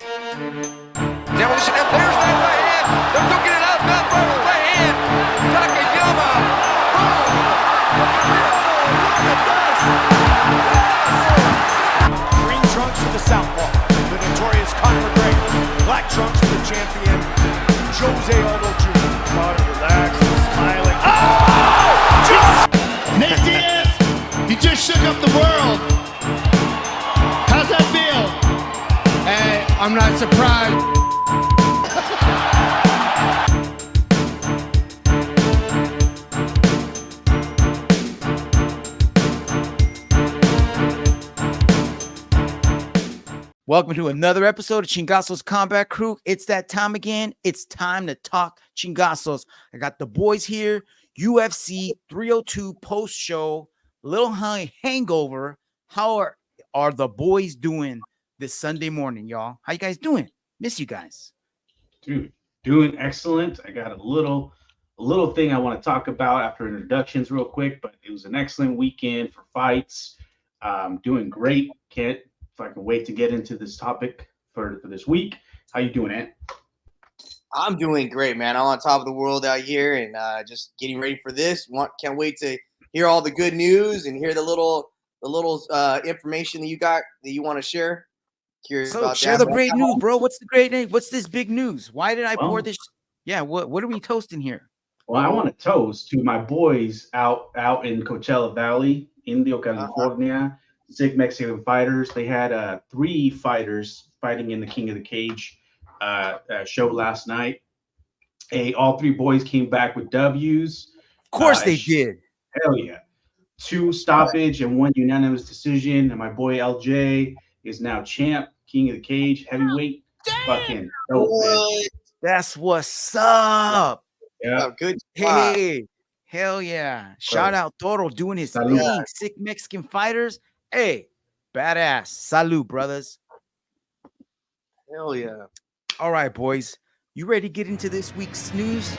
Demolition, and there's that right hand. They're duking it out, not by the right hand. Tacket, Green trunks for the southpaw, the notorious Conor McGregor. Black trunks for the champion, Jose Aldo Jr. Conor relaxed, smiling. Oh! Nate Diaz, you just shook up the world. How's that feel? Hey, I'm not surprised. Welcome to another episode of Chingazo's Combat Crew. It's that time again. It's time to talk Chingazos. I got the boys here. UFC 302 post show. Little hangover. How are the boys doing this Sunday morning, y'all? How you guys doing? Miss you guys. Dude, doing excellent. I got a little thing I want to talk about after introductions real quick, but it was an excellent weekend for fights. Doing great. Can't fucking wait to get into this topic for this week. How you doing, Ant? I'm doing great, man. I'm on top of the world out here and just getting ready for this. Can't wait to hear all the good news and hear the little information that you want to share. Curious So about share that. the great news, bro. What's the great name? What's this big news? Why did I pour this? Yeah, what are we toasting here? Well, I want to toast to my boys out in Coachella Valley, Indio, California. 6 Mexican fighters. They had 3 fighters fighting in the King of the Cage show last night. All 3 boys came back with W's. Of course they did. Hell yeah. 2 stoppage and 1 unanimous decision. And my boy LJ is now champ, King of the Cage, heavyweight. Fucking dope, man. That's what's up. Yeah. Oh, good. Hey, hell yeah. Shout out Toro doing his thing. 6 Mexican fighters. Hey, badass. Salud, brothers. Hell yeah. All right, boys. You ready to get into this week's news?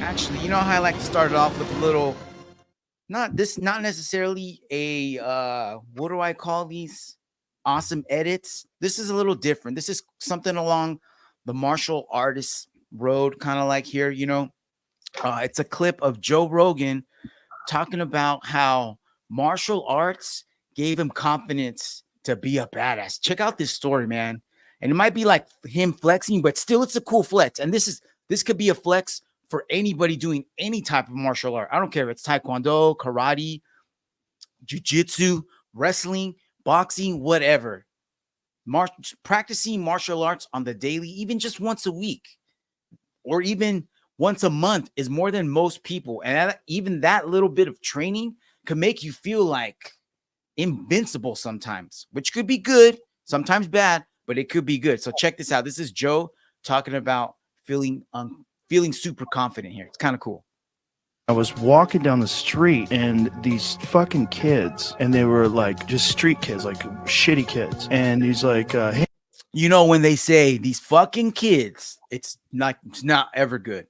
Actually, you know how I like to start it off with a little, not necessarily a, what do I call these? Awesome edits. This is a little different. This is something along the martial artist road, kind of like here, you know. It's a clip of Joe Rogan talking about how martial arts gave him confidence to be a badass. Check out this story, man. And it might be like him flexing, but still it's a cool flex. And this could be a flex for anybody doing any type of martial art. I don't care if it's taekwondo, karate, jiu-jitsu, wrestling, boxing, whatever. Practicing martial arts on the daily, even just once a week or even once a month is more than most people. And even that little bit of training can make you feel like invincible sometimes, which could be good, sometimes bad, but it could be good. So check this out. This is Joe talking about feeling super confident here. It's kind of cool. I was walking down the street and these fucking kids, and they were like just street kids, like shitty kids. And he's like, hey, you know, when they say these fucking kids, it's not ever good.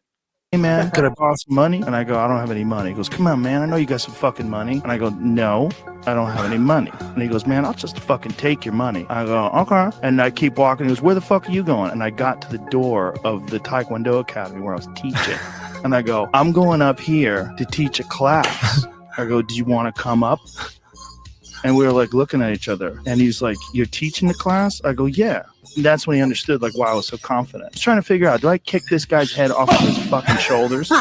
hey man, could I borrow some money? And I go, I don't have any money. He goes, come on, man, I know you got some fucking money. And I go, no, I don't have any money. And he goes, man, I'll just fucking take your money. I go, okay. And I keep walking. He goes, where the fuck are you going? And I got to the door of the Taekwondo Academy where I was teaching. And I go, I'm going up here to teach a class. I go, do you want to come up? And we were like looking at each other. And he's like, you're teaching the class? I go, yeah. And that's when he understood like why I was so confident. I was trying to figure out, do I kick this guy's head off of his fucking shoulders?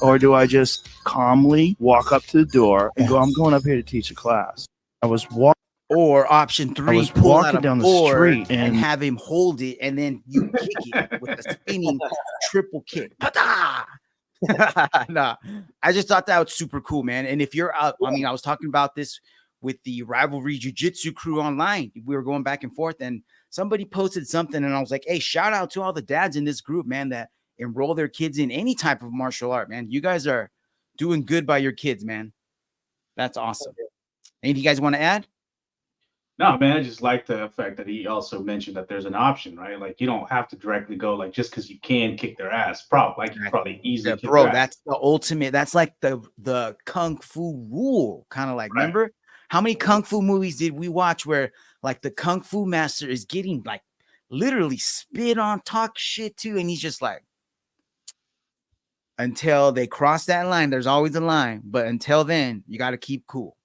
Or do I just calmly walk up to the door and go, I'm going up here to teach a class? I was walking. Or option 3, I was pull walking out a down the board street and have him hold it, and then you kick it with a spinning triple kick. Nah, I just thought that was super cool, man. And if you're out, I mean, I was talking about this with the Rivalry Jiu-Jitsu crew online. We were going back and forth, and somebody posted something, and I was like, hey, shout out to all the dads in this group, man, that enroll their kids in any type of martial art, man. You guys are doing good by your kids, man. That's awesome. Anything you guys want to add? No, man, I just like the fact that he also mentioned that there's an option, right? Like you don't have to directly go like just because you can kick their ass. You probably easily kick bro, their ass. that's the ultimate. That's like the kung fu rule, kind of like. Right. Remember how many kung fu movies did we watch where like the Kung Fu master is getting like literally spit on, talk shit too. And he's just like, until they cross that line, there's always a line. But until then, you got to keep cool.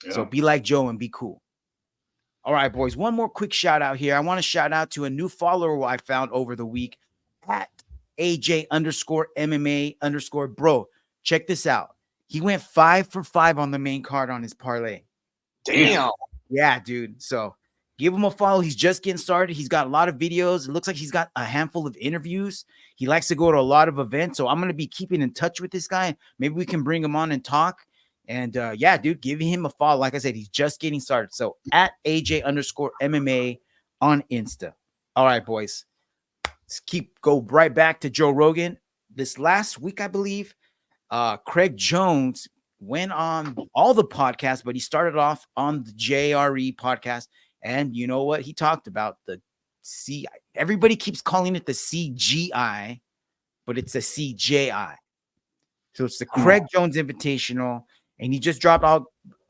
Yeah. So be like Joe and be cool. All right, boys. One more quick shout out here. I want to shout out to a new follower I found over the week at AJ_MMA_. Bro, check this out. He went 5 for 5 on the main card on his parlay. Damn. Yeah, dude. So give him a follow. He's just getting started. He's got a lot of videos. It looks like he's got a handful of interviews. He likes to go to a lot of events. So I'm going to be keeping in touch with this guy. Maybe we can bring him on and talk. And yeah, dude, give him a follow. Like I said, he's just getting started. So at AJ_MMA on Insta. All right, boys. Let's go right back to Joe Rogan. This last week, I believe, Craig Jones went on all the podcasts, but he started off on the JRE podcast. And you know what? He talked about the everybody keeps calling it the CGI, but it's a CJI. So it's the Craig Jones Invitational. And he just dropped out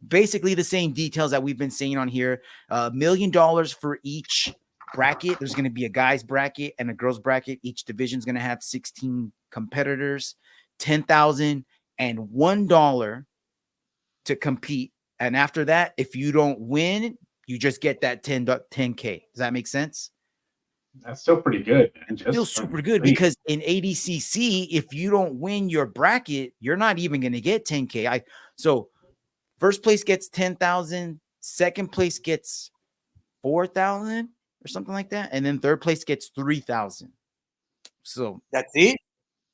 basically the same details that we've been saying on here. $1 million for each bracket. There's going to be a guy's bracket and a girl's bracket. Each division is going to have 16 competitors, $10,000 and $1 to compete. And after that, if you don't win, you just get that 10K. Does that make sense? That's still pretty good, man. It's still super good because in ADCC, if you don't win your bracket, you're not even going to get 10K. So first place gets 10,000, second place gets 4,000 or something like that, and then third place gets 3,000. So that's it.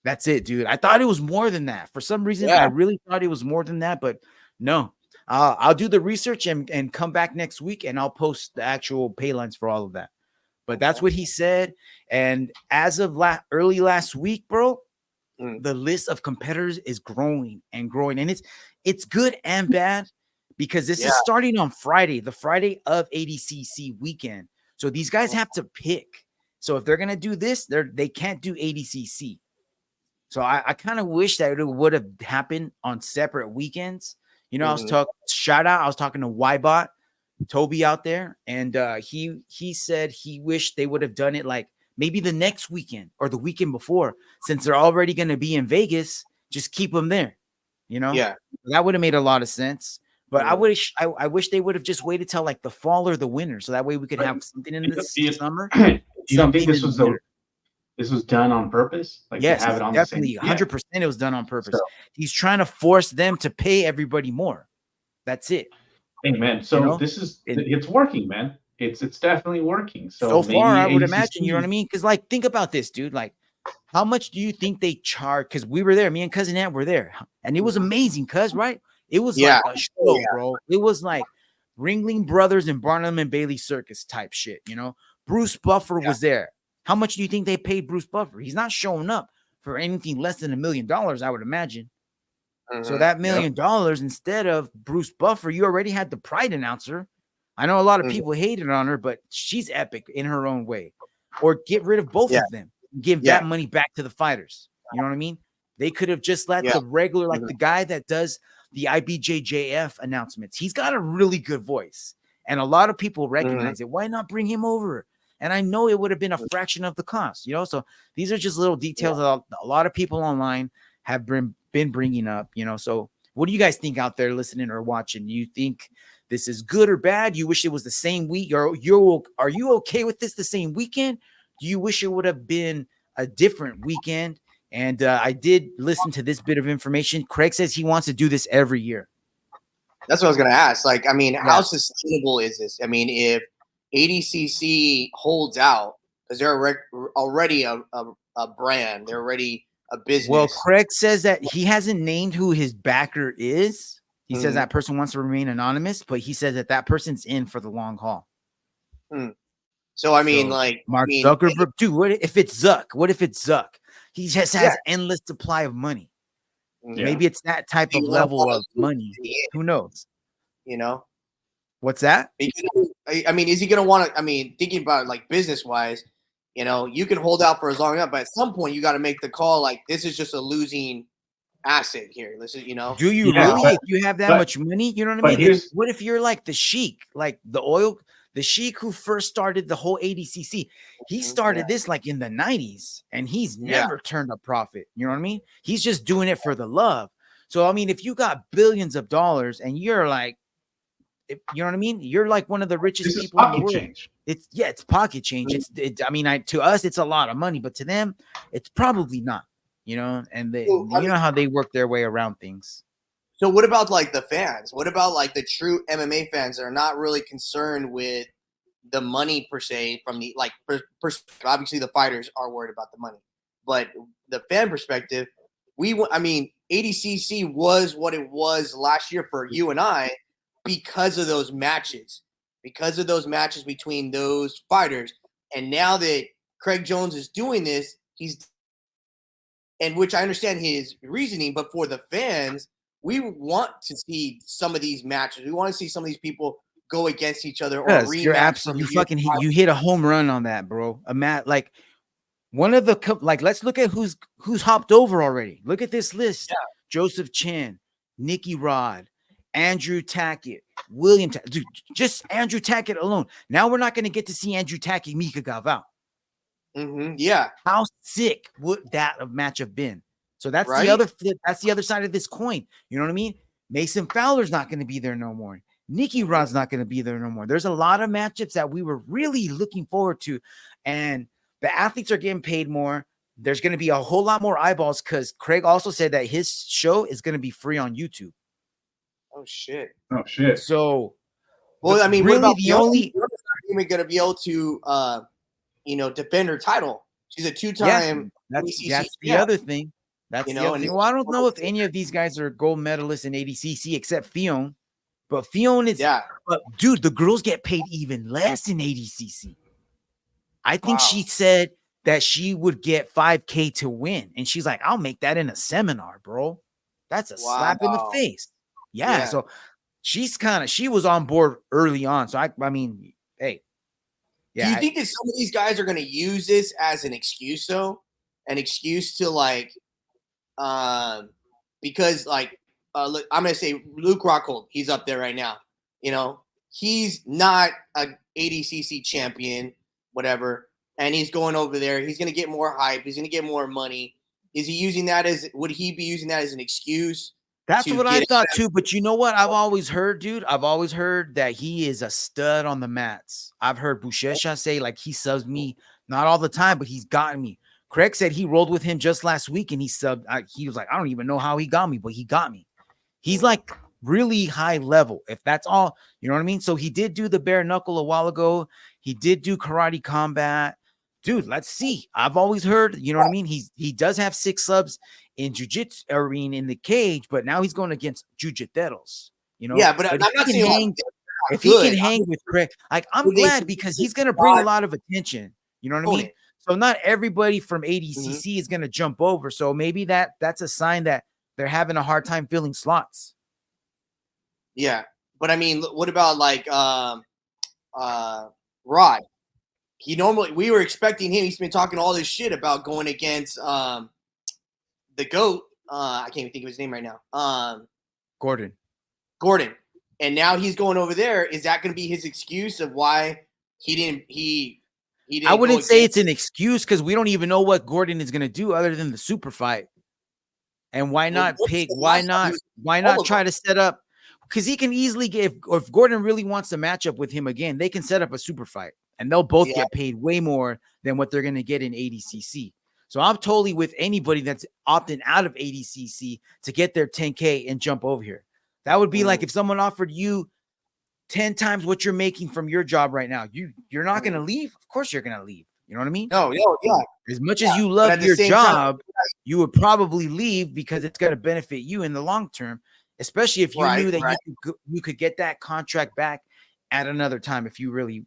That's it, dude. I thought it was more than that. For some reason, I really thought it was more than that, but no. I'll do the research and come back next week, and I'll post the actual pay lines for all of that. But that's what he said. And as of early last week, bro, the list of competitors is growing and growing. And it's good and bad because this is starting on Friday, the Friday of ADCC weekend. So these guys have to pick. So if they're going to do this, they can't do ADCC. So I kind of wish that it would have happened on separate weekends. You know, I was talking to Ybot, Toby out there, and he said he wished they would have done it like maybe the next weekend or the weekend before, since they're already going to be in Vegas. Just keep them there, you know. Yeah, that would have made a lot of sense. But I wish they would have just waited till like the fall or the winter, so that way we could have something in the summer. You don't think this was done on purpose? Like, yes, to have it on definitely 100%. It was done on purpose. So, he's trying to force them to pay everybody more. That's it. Hey man, so it's working, man. It's definitely working. So far, I would imagine, you know what I mean? Because like, think about this, dude. Like, how much do you think they charge? Because we were there, me and Cousin Ant were there, and it was amazing, right? It was like a show, bro. It was like Ringling Brothers and Barnum and Bailey Circus type shit, you know. Bruce Buffer was there. How much do you think they paid Bruce Buffer? He's not showing up for anything less than $1 million, I would imagine. So that $1 million, instead of Bruce Buffer, you already had the Pride announcer. I know a lot of people hated on her, but she's epic in her own way. Or get rid of both of them. Give that money back to the fighters. You know what I mean? They could have just let the regular, like the guy that does the IBJJF announcements. He's got a really good voice. And a lot of people recognize it. Why not bring him over? And I know it would have been a fraction of the cost, you know? So these are just little details that a lot of people online have been bringing up, you know? So what do you guys think out there listening or watching? You think this is good or bad? You wish it was the same week? Are you okay with this the same weekend? Do you wish it would have been a different weekend? And I did listen to this bit of information. Craig says he wants to do this every year. That's what I was going to ask. Like, I mean, how sustainable is this? I mean, if ADCC holds out, because they're already a brand, they're already a business. Well, Craig says that he hasn't named who his backer is. He says that person wants to remain anonymous, but he says that person's in for the long haul. So, I mean, like Mark Zuckerberg, dude, what if it's Zuck? What if it's Zuck? He just has endless supply of money. Maybe it's that type of level of money. Who knows? You know? What's that? I mean, is he going to want to, I mean, thinking about it like business wise, you know, you can hold out for as long as, but at some point you got to make the call. Like, this is just a losing asset here. This is, you know, do you really, if you have that much money, you know what I mean? What if you're like the Sheik, like the oil, The Sheik who first started the whole ADCC, he started this like in the 90s, and he's never turned a profit. You know what I mean? He's just doing it for the love. So I mean, if you got billions of dollars and you're like, you know what I mean? You're like one of the richest people in the world. Change. It's pocket change. I mean, to us, it's a lot of money, but to them, it's probably not. You know, and they, you know how they work their way around things. So what about like the fans? What about like the true MMA fans that are not really concerned with the money per se from the like obviously the fighters are worried about the money, but the fan perspective, I mean, ADCC was what it was last year for you and I because of those matches between those fighters. And now that Craig Jones is doing this, and which I understand his reasoning, but for the fans, we want to see some of these matches. We want to see some of these people go against each other or rematch. You're absolutely you hit a home run on that, bro. Like one of the let's look at who's hopped over already. Look at this list: Joseph Chen, Nicky Rod, Andrew Tacket, William. Dude, just Andrew Tacket alone. Now we're not going to get to see Andrew Tacket, Mika Galvão. Yeah. How sick would that match have been? So that's the other flip. That's the other side of this coin. You know what I mean? Mason Fowler's not going to be there no more. Nicky Rod's not going to be there no more. There's a lot of matchups that we were really looking forward to, and the athletes are getting paid more. There's going to be a whole lot more eyeballs because Craig also said that his show is going to be free on YouTube. Oh shit! So, well, I mean, really, what about the only going to be able to, defend her title? She's a two-time. That's the other thing. That's the other thing. Well, I don't know if any of these guys are gold medalists in ADCC except FFion, but FFion is. But dude, the girls get paid even less in ADCC. I think she said that she would get $5,000 to win, and she's like, "I'll make that in a seminar, bro." That's a slap in the face. Yeah. So she was on board early on. So I mean, hey. Yeah. Do you think that some of these guys are going to use this as an excuse, though? An excuse to like, because like, look, I'm going to say Luke Rockhold, he's up there right now. You know, he's not a ADCC champion, whatever. And he's going over there. He's going to get more hype. He's going to get more money. Would he be using that as an excuse? That's what I thought too. But you know what? I've always heard that he is a stud on the mats. I've heard Buchecha say like he subs me, not all the time, but he's gotten me. Craig said he rolled with him just last week and he subbed. He was like, I don't even know how he got me, but he got me. He's like really high level, if that's all, you know what I mean? So he did do the bare knuckle a while ago. He did do karate combat. Dude, let's see. I've always heard, you know what I mean? He does have 6 subs in jiu-jitsu arena in the cage, but now he's going against jiu-jiteros, you know? Yeah, but I'm not saying if he can hang with Craig, like I'm glad because he's going to bring a lot of attention. You know what I mean? So not everybody from ADCC is going to jump over. So maybe that's a sign that they're having a hard time filling slots. Yeah. But I mean, what about like Rod? We were expecting him. He's been talking all this shit about going against the GOAT. I can't even think of his name right now. Gordon. And now he's going over there. Is that going to be his excuse of why he didn't I wouldn't say it's an excuse because we don't even know what Gordon is going to do other than the super fight. And why not why not try to set up? Because he can easily get, if Gordon really wants to match up with him again, they can set up a super fight and they'll both get paid way more than what they're going to get in ADCC. So I'm totally with anybody that's opting out of ADCC to get their $10,000 and jump over here. That would be like if someone offered you 10 times what you're making from your job right now. You're not going to leave. Of course you're going to leave. You know what I mean? No, yeah. As much as you love your job, you would probably leave because it's going to benefit you in the long term, especially if you knew that you could get that contract back at another time if you really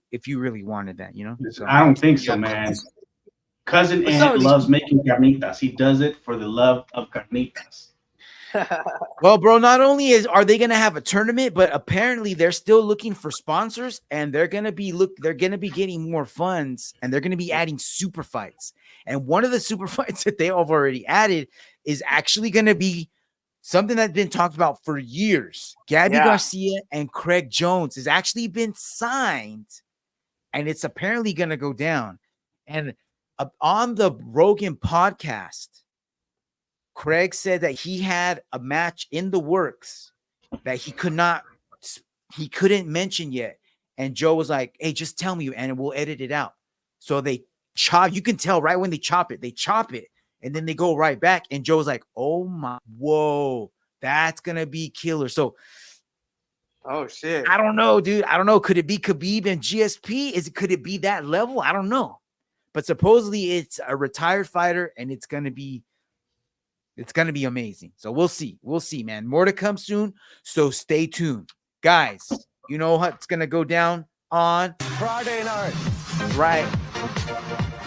wanted that, you know? So, I don't think so, man. Cousin Ant loves making carnitas. He does it for the love of carnitas. Well, bro, not only are they going to have a tournament, but apparently they're still looking for sponsors and they're going to be getting more funds and they're going to be adding super fights. And one of the super fights that they have already added is actually going to be something that's been talked about for years. Gabby Garcia and Craig Jones has actually been signed and it's apparently going to go down. And on the Rogan podcast, Craig said that he had a match in the works that he couldn't mention yet. And Joe was like, hey, just tell me and we'll edit it out. So they chop, you can tell right when they chop it, and then they go right back. And Joe was like, oh my, whoa, that's going to be killer. So, oh shit. I don't know, dude. I don't know. Could it be Khabib and GSP? Could it be that level? I don't know. But supposedly it's a retired fighter and it's going to be amazing. So we'll see. We'll see, man. More to come soon. So stay tuned. Guys, you know what's going to go down on Friday night. right.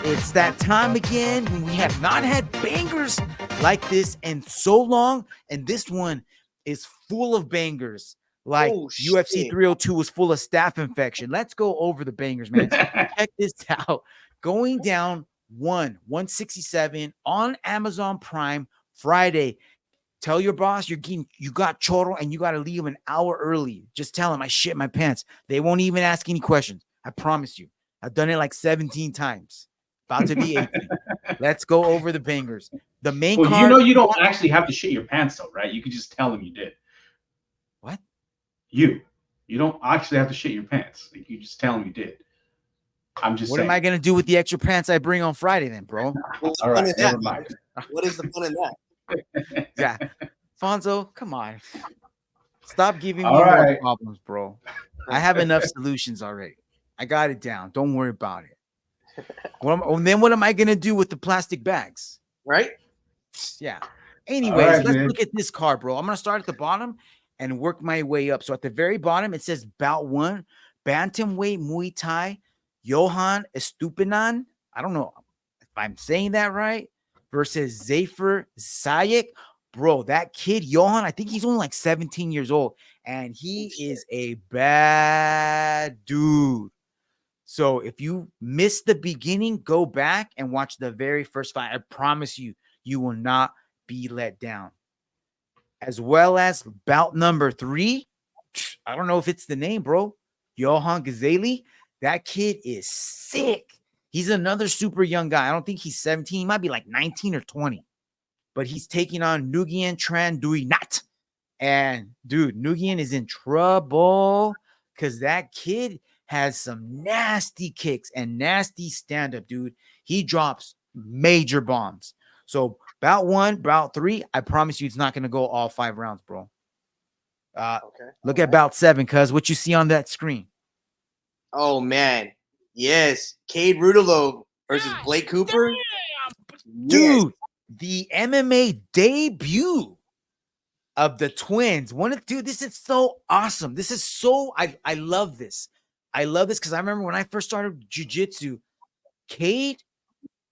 It's that time again when we have not had bangers like this in so long. And this one is full of bangers. Like UFC 302 was full of staph infection. Let's go over the bangers, man. Check this out. Going down 167 on Amazon Prime Friday. Tell your boss you got choro and you got to leave an hour early. Just tell him I shit my pants. They won't even ask any questions. I promise you. I've done it like 17 times. About to be 18. Let's go over the bangers. The main well, card. You know, you don't actually have to shit your pants though, right? You could just tell them you did. What? You don't actually have to shit your pants. Like, you just tell them you did. I'm just saying. What am I going to do with the extra pants I bring on Friday then, bro? All right, never mind. What is the fun in that? Yeah. Fonzo, come on. Stop giving me All more right. problems, bro. I have enough solutions already. I got it down. Don't worry about it. What am I going to do with the plastic bags? Right? Yeah. Anyways, right, let's man. look at this card, bro. I'm going to start at the bottom and work my way up. So at the very bottom, it says bout 1, bantamweight Muay Thai, Johan Estupinan. I don't know if I'm saying that right. Versus Zafer Zayek. Bro, that kid, Johan, I think he's only like 17 years old. And he is a bad dude. So if you missed the beginning, go back and watch the very first fight. I promise you, you will not be let down. As well as bout number 3. I don't know if it's the name, bro. Johan Gazali. That kid is sick. He's another super young guy. I don't think he's 17. He might be like 19 or 20. But he's taking on Nguyen Tran Dui Nat. And, dude, Nguyen is in trouble because that kid has some nasty kicks and nasty stand-up, dude. He drops major bombs. So, bout 1, bout 3, I promise you it's not going to go all 5 rounds, bro. Okay. Look at bout 7, cuz what you see on that screen. Oh, man. Yes. Kade Ruotulo versus Blake Cooper. Dude, the MMA debut of the twins. Dude, this is so awesome. This is so, I love this. I love this because I remember when I first started jiu-jitsu, Kade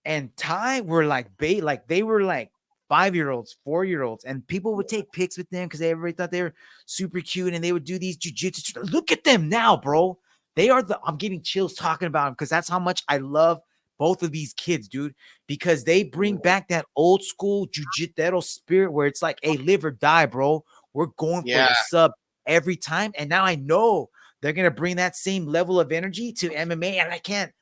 and Ty were like, they were like 5-year-olds, 4-year-olds, and people would take pics with them because everybody thought they were super cute and they would do these jiu-jitsu. Look at them now, bro. I'm getting chills talking about them because that's how much I love both of these kids, dude, because they bring back that old school jiu-jitsu spirit where it's like, hey, live or die, bro. We're going for the sub every time. And now I know they're going to bring that same level of energy to MMA, and I can't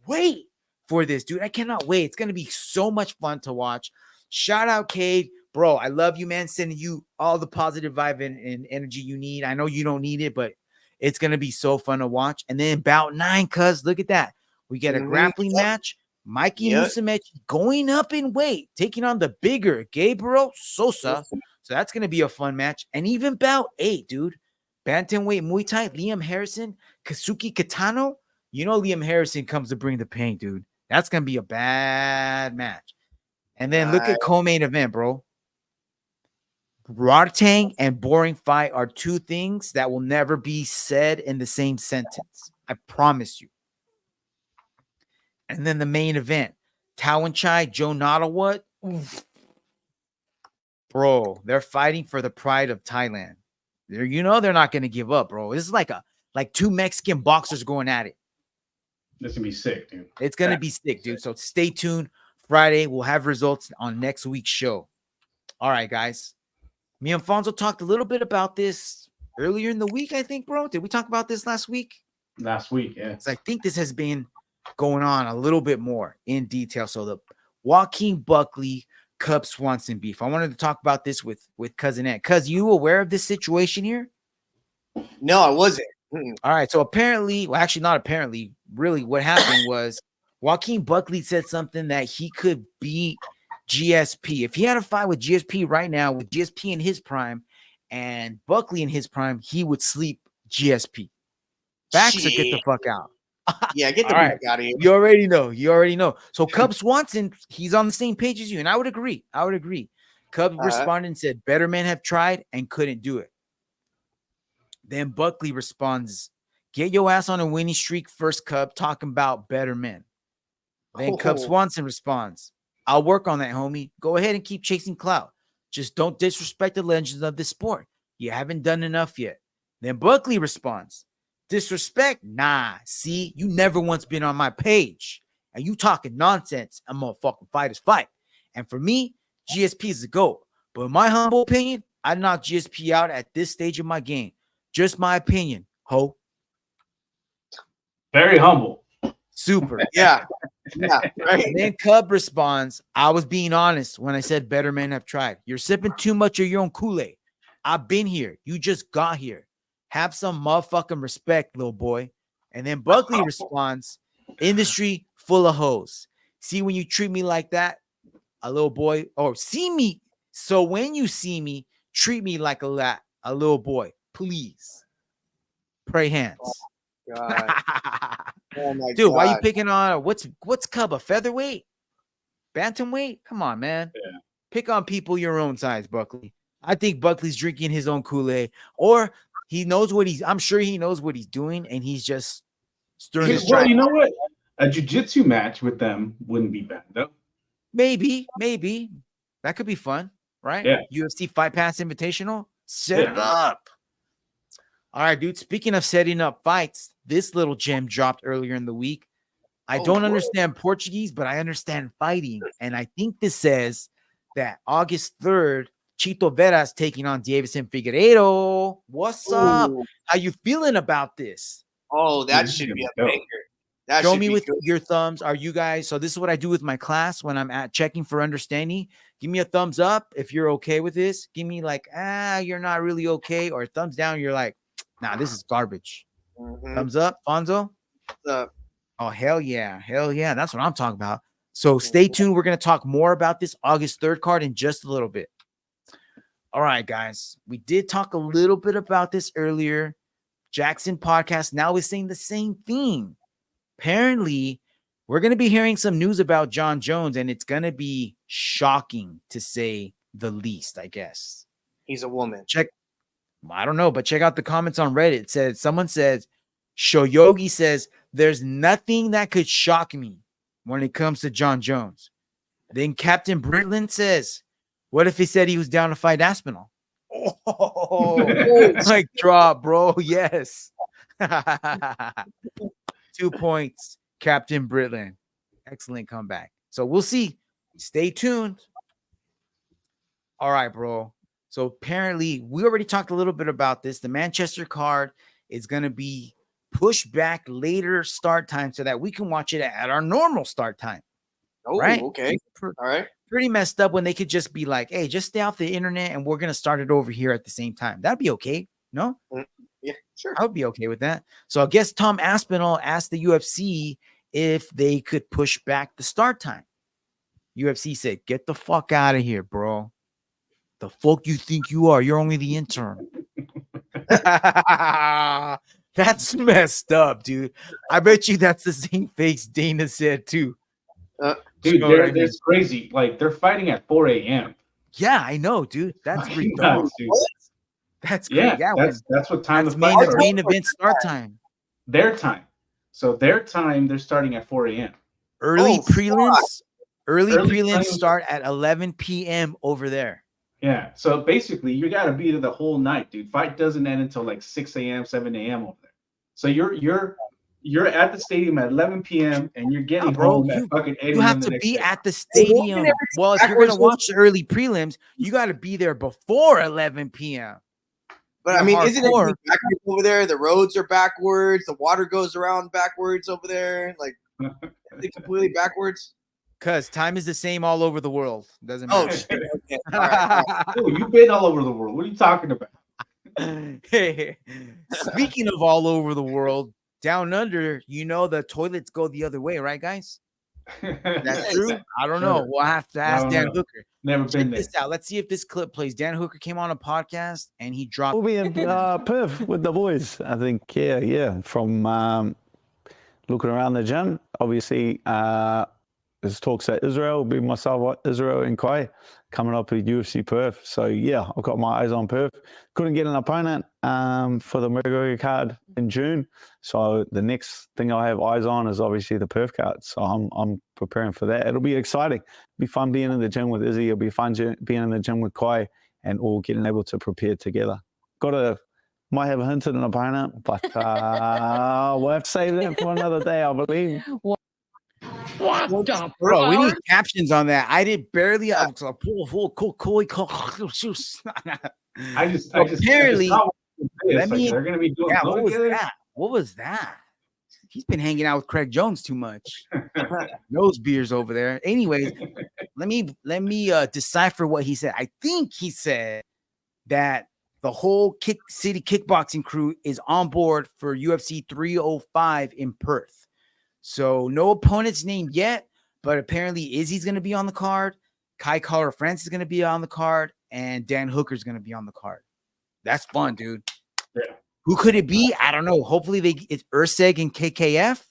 wait for this, dude. I cannot wait. It's going to be so much fun to watch. Shout out, Kade. Bro, I love you, man. Sending you all the positive vibe and energy you need. I know you don't need it, but it's going to be so fun to watch. And then bout 9, cuz look at that. We get a grappling match. Mikey Musumeci going up in weight, taking on the bigger Gabriel Sosa. So that's going to be a fun match. And even bout 8, dude. Bantamweight Muay Thai, Liam Harrison, Kazuki Kitano. You know Liam Harrison comes to bring the pain, dude. That's going to be a bad match. And then look at co-main event, bro. Rotang and boring fight are 2 things that will never be said in the same sentence. I promise you. And then the main event, Tawanchai, Joe Nattawut. Bro, they're fighting for the pride of Thailand. They're not going to give up, bro. This is like 2 Mexican boxers going at it. This is going to be sick, dude. It's going to be sick, dude. So stay tuned. Friday, we'll have results on next week's show. All right, guys. Me and Fonzo talked a little bit about this earlier in the week, I think, bro. Did we talk about this last week? last week. Yeah. So I think this has been going on a little bit more in detail. So the Joaquin Buckley Cub Swanson beef. I wanted to talk about this with Cousin Ed. Cuz, you aware of this situation here? No, I wasn't. All right. So apparently, well, actually not apparently, really what happened was Joaquin Buckley said something that he could beat GSP. If he had a fight with GSP right now, with GSP in his prime and Buckley in his prime, he would sleep GSP. Facts or get the fuck out. Yeah, get the All fuck right. out of here. You already know. You already know. So Cub Swanson, he's on the same page as you, and I would agree. Cub responded and said, better men have tried and couldn't do it. Then Buckley responds, get your ass on a winning streak first, Cub, talking about better men. Then Cub Swanson responds, I'll work on that, homie. Go ahead and keep chasing clout. Just don't disrespect the legends of this sport. You haven't done enough yet. Then Buckley responds, disrespect? Nah, see, you never once been on my page. And you talking nonsense. I'm gonna fucking fighters fight. And for me, GSP is the GOAT. But in my humble opinion, I knocked GSP out at this stage of my game. Just my opinion, ho. Very humble. Super. Yeah. Yeah. Right. And then Cub responds, I was being honest when I said better men have tried. You're sipping too much of your own Kool-Aid. I've been here. You just got here. Have some motherfucking respect, little boy. And then Buckley responds, industry full of hoes. See, when you treat me like that, a little boy, or see me. So when you see me, treat me like a little boy, please. Pray hands. God. Oh my Dude, God. why you picking on what's Cub, a featherweight? Bantamweight? Come on, man. Yeah. Pick on people your own size, Buckley. I think Buckley's drinking his own Kool-Aid, or he knows I'm sure he knows what he's doing, and he's just stirring his Well, drink. you know what? A jiu-jitsu match with them wouldn't be bad, though. Maybe. That could be fun, right? Yeah. UFC Fight Pass Invitational. Set it up. All right, dude. Speaking of setting up fights, this little gem dropped earlier in the week. I don't understand Portuguese, but I understand fighting. And I think this says that August 3rd, Chito Vera is taking on Deiveson Figueiredo. What's up? How you feeling about this? Oh, that should be a banger. That Show should me be with good. your thumbs. Are you guys? So this is what I do with my class when I'm at checking for understanding. Give me a thumbs up if you're okay with this. Give me like, you're not really okay, or thumbs down. You're like, nah, this is garbage. Thumbs up, Fonzo. Oh, hell yeah. That's what I'm talking about. So stay tuned. We're going to talk more about this August 3rd card in just a little bit. All right, guys. We did talk a little bit about this earlier. Jackson Podcast now is saying the same thing. Apparently, we're going to be hearing some news about Jon Jones, and it's going to be shocking to say the least, I guess. He's a woman. I don't know, but check out the comments on Reddit. Someone says, Shoyogi says, there's nothing that could shock me when it comes to Jon Jones. Then Captain Britland says, what if he said he was down to fight Aspinall? Oh, like drop, bro. Yes. 2 points, Captain Britland. Excellent comeback. So we'll see. Stay tuned. All right, bro. So apparently, we already talked a little bit about this. The Manchester card is going to be pushed back later start time so that we can watch it at our normal start time. Oh, right? Okay. All right. Pretty messed up when they could just be like, hey, just stay off the internet and we're going to start it over here at the same time. That'd be okay. No? Yeah, sure. I would be okay with that. So I guess Tom Aspinall asked the UFC if they could push back the start time. UFC said, get the fuck out of here, bro. The fuck you think you are? You're only the intern. That's messed up, dude. I bet you that's the same face Dana said too. Dude, it's crazy. Like, they're fighting at 4 a.m. Yeah, I know, dude. That's ridiculous. That's crazy. Yeah, that's what time that's the fight is. main event start time. Their time. So their time, they're starting at 4 a.m. Early prelims prelims start at 11 p.m. over there. Yeah. So basically, you got to be there the whole night, dude. Fight doesn't end until like 6 a.m., 7 a.m. over there. So you're at the stadium at 11 p.m. and you're getting home at fucking 8 a.m. You have to be at the stadium. Well, if you're going to watch the early prelims, you got to be there before 11 p.m. But I mean, isn't hardcore. it backwards over there? The roads are backwards. The water goes around backwards over there. Like, is it completely backwards? Because time is the same all over the world. Doesn't Oh, matter. shit. Okay. All right. Oh, you've been all over the world. What are you talking about? Hey, speaking of all over the world, down under, the toilets go the other way, right, guys? That's true. I don't know. We'll have to ask Dan Hooker. Never Check been there. this out. Let's see if this clip plays. Dan Hooker came on a podcast and he dropped. We'll be in Perth with the boys. I think, yeah. From looking around the gym, obviously, there's talks at Israel. Will be myself, Israel, and Kai coming up with UFC Perth. So yeah, I've got my eyes on Perth. Couldn't get an opponent for the McGregor card in June. So the next thing I have eyes on is obviously the Perth card. So I'm preparing for that. It'll be exciting. It'll be fun being in the gym with Izzy. It'll be fun being in the gym with Kai and all getting able to prepare together. Might have hinted an opponent, but we'll have to save that for another day, I believe. Bro, we need captions on that. I did barely. I just apparently. They're going to be doing. Yeah, what was that? What was that? He's been hanging out with Craig Jones too much. Nose beers over there. Anyways, let me decipher what he said. I think he said that the whole Kick City kickboxing crew is on board for UFC 305 in Perth. So no opponents named yet, but apparently Izzy's going to be on the card. Kai Collar France is going to be on the card, and Dan Hooker's going to be on the card. That's fun, dude. Yeah. Who could it be? I don't know. Hopefully it's Urseg and KKF.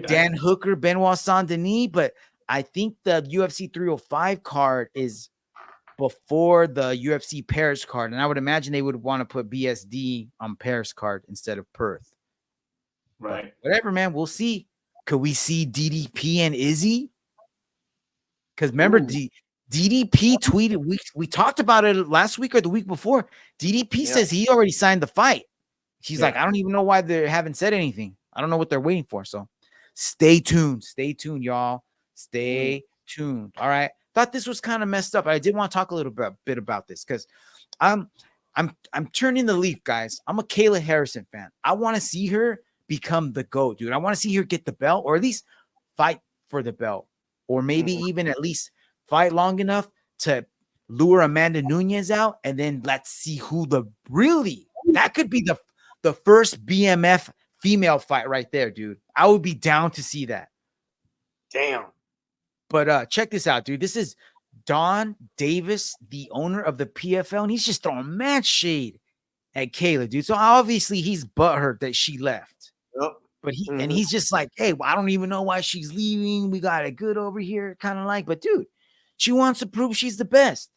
Dan Hooker, Benoit Saint-Denis, but I think the UFC 305 card is before the UFC Paris card, and I would imagine they would want to put BSD on Paris card instead of Perth. Right. But whatever, man. We'll see. Could we see DDP and Izzy? Because remember, DDP tweeted. We talked about it last week or the week before. DDP says he already signed the fight. He's like, I don't even know why they haven't said anything. I don't know what they're waiting for. So stay tuned. Stay tuned, y'all. Stay tuned. All right. Thought this was kind of messed up. I did want to talk a little bit about this because I'm turning the leaf, guys. I'm a Kayla Harrison fan. I want to see her become the GOAT, dude. I want to see her get the belt or at least fight for the belt, or maybe even at least fight long enough to lure Amanda Nunes out, and then let's see who that could be the first BMF female fight right there, dude. I would be down to see that. Damn. But check this out, dude. This is Don Davis, the owner of the PFL, and he's just throwing mad shade at Kayla, dude. So obviously he's butthurt that she left. Yep. But he's just like, hey, well, I don't even know why she's leaving. We got it good over here, kind of like. But dude, she wants to prove she's the best.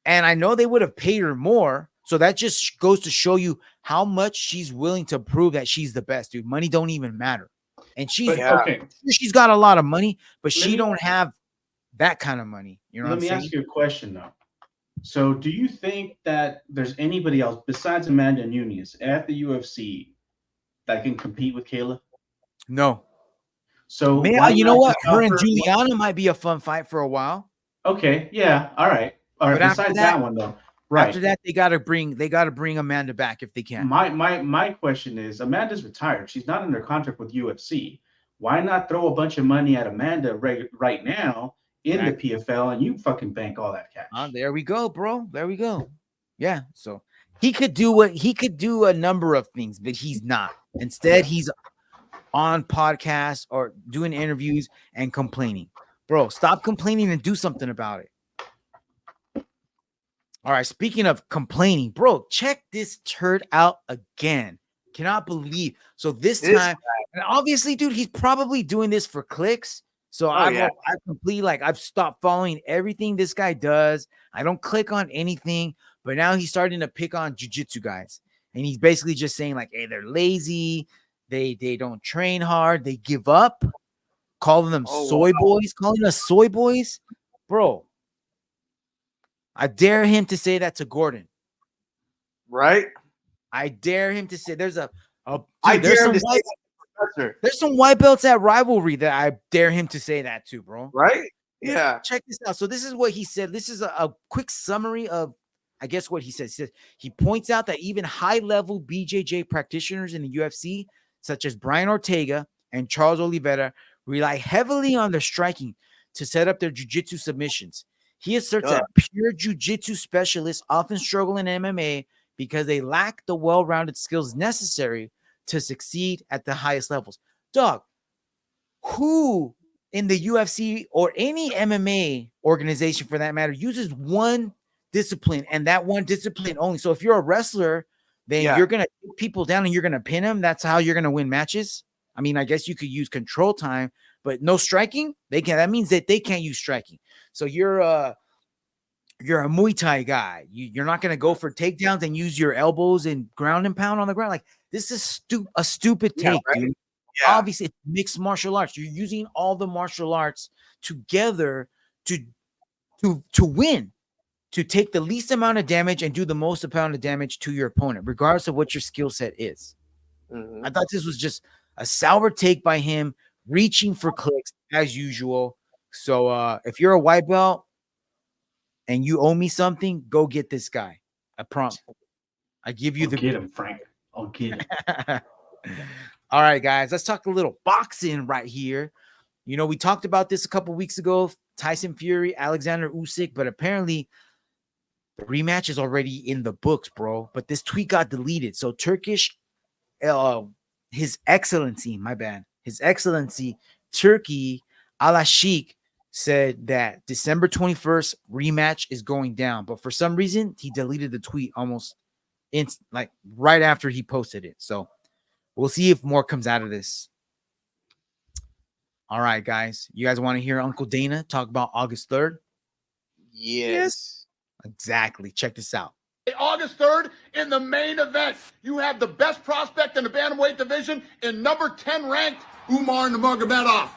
And I know they would have paid her more. So that just goes to show you how much she's willing to prove that she's the best, dude. Money don't even matter. And she's got a lot of money, but she don't have that kind of money. You know what I'm saying? Let me ask you a question, though. So do you think that there's anybody else besides Amanda Nunes at the UFC that can compete with Kayla? No. So you know what? Her and Juliana might be a fun fight for a while. Okay. Yeah. All right. But besides that one, though. Right. After that, they gotta bring Amanda back if they can. My question is, Amanda's retired. She's not under contract with UFC. Why not throw a bunch of money at Amanda right now in the PFL and you fucking bank all that cash? There we go, bro. There we go. Yeah. So he could do a number of things, but he's not. Instead, he's on podcasts or doing interviews and complaining. Bro, stop complaining and do something about it. All right, speaking of complaining, bro, check this turd out again. Cannot believe. So this time, and obviously, dude, he's probably doing this for clicks. So I've stopped following everything this guy does. I don't click on anything, but now he's starting to pick on jiu-jitsu guys. And he's basically just saying, like, hey, they're lazy, they don't train hard, they give up, calling them boys, calling us soy boys. Bro. I dare him to say that to Gordon. Right? I dare him to say there's some white belts at Rivalry that I dare him to say that to, bro. Right? Yeah. Check this out. So this is what he said. This is a quick summary of I guess what he says. He points out that even high-level BJJ practitioners in the UFC, such as Brian Ortega and Charles Oliveira, rely heavily on their striking to set up their jiu-jitsu submissions. He asserts that pure jiu-jitsu specialists often struggle in MMA because they lack the well-rounded skills necessary to succeed at the highest levels. Dog, who in the UFC or any MMA organization for that matter uses one discipline and that one discipline only? So if you're a wrestler, then you're going to take people down and you're going to pin them. That's how you're going to win matches. I mean, I guess you could use control time, but no striking. That means that they can't use striking. So you're a Muay Thai guy. You're not going to go for takedowns and use your elbows and ground and pound on the ground. Like, this is a stupid take, dude. Yeah. Obviously, it's mixed martial arts. You're using all the martial arts together to win, to take the least amount of damage and do the most amount of damage to your opponent, regardless of what your skill set is. I thought this was just a sour take by him, reaching for clicks as usual. So if you're a white belt and you owe me something, go get this guy. I promise. I give you get him, Frank. I'll get him. All right, guys, let's talk a little boxing right here. You know, we talked about this a couple weeks ago, Tyson Fury, Alexander Usyk, but apparently the rematch is already in the books, bro. But this tweet got deleted. So His Excellency Turki Alashikh said that December 21st rematch is going down, but for some reason he deleted the tweet almost like right after he posted it. So we'll see if more comes out of this. All right, guys, you guys want to hear Uncle Dana talk about August 3rd? Yes. Exactly. Check this out. August 3rd, in the main event, you have the best prospect in the bantamweight division in number 10 ranked Umar Nurmagomedov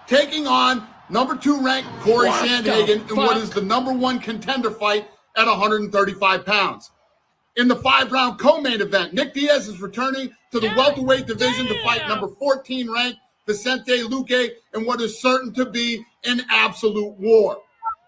taking on number 2 ranked Corey Sandhagen in what is the number 1 contender fight at 135 pounds. In the 5-round co-main event, Nick Diaz is returning to the welterweight division to fight number 14 ranked Vicente Luque in what is certain to be an absolute war.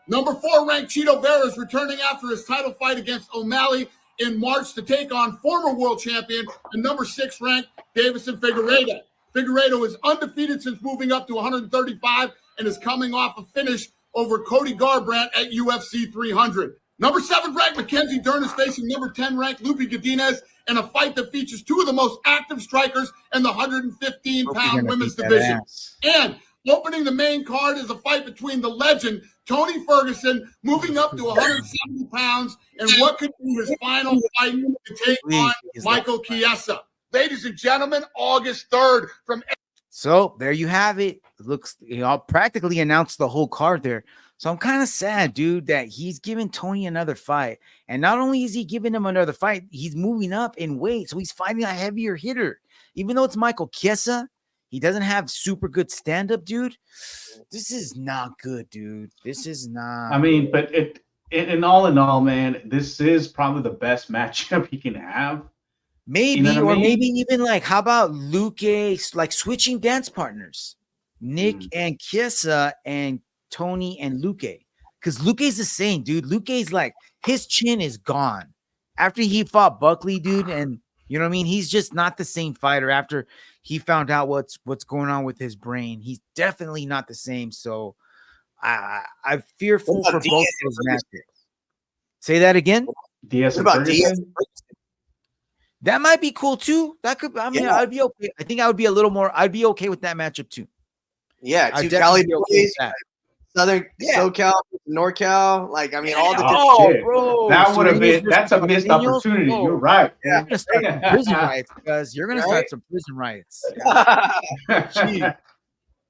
Number 4 ranked Chito Vera is returning after his title fight against O'Malley in March to take on former world champion and number 6 ranked Deiveson Figueiredo. Figueiredo is undefeated since moving up to 135 and is coming off a finish over Cody Garbrandt at UFC 300. Number 7 ranked Mackenzie Dern is facing number 10 ranked Lupi Godinez in a fight that features 2 of the most active strikers in the 115-pound women's division. And opening the main card is a fight between the legend Tony Ferguson, moving up to 170 pounds, and what could be his final fight to take on Michael Chiesa. Ladies and gentlemen, August 3rd from. So there you have it. It looks, practically announced the whole card there. So I'm kind of sad, dude, that he's giving Tony another fight. And not only is he giving him another fight, he's moving up in weight. So he's fighting a heavier hitter. Even though it's Michael Chiesa, he doesn't have super good stand-up, dude. This is not good, dude. This is not. I mean, but in all, man, this is probably the best matchup he can have. Maybe, you know or maybe even like, how about Luque, like switching dance partners? Nick and Chiesa and Tony and Luque. Because Luque's the same, dude. Luque's like, his chin is gone. After he fought Buckley, dude, and you know what I mean? He's just not the same fighter after he found out what's going on with his brain. He's definitely not the same. So I'm fearful for both of those matches. Say that again. Diaz that might be cool too. That could. I mean, I'd be okay. I think I would be a little more. I'd be okay with that matchup too. Yeah, 2 Cali boys, Southern SoCal, NorCal. Like, I mean, all the bro, that would have been. That's a missed opportunity. Bro. You're right. Yeah. You're gonna start some prison riots, because you're gonna start some prison riots.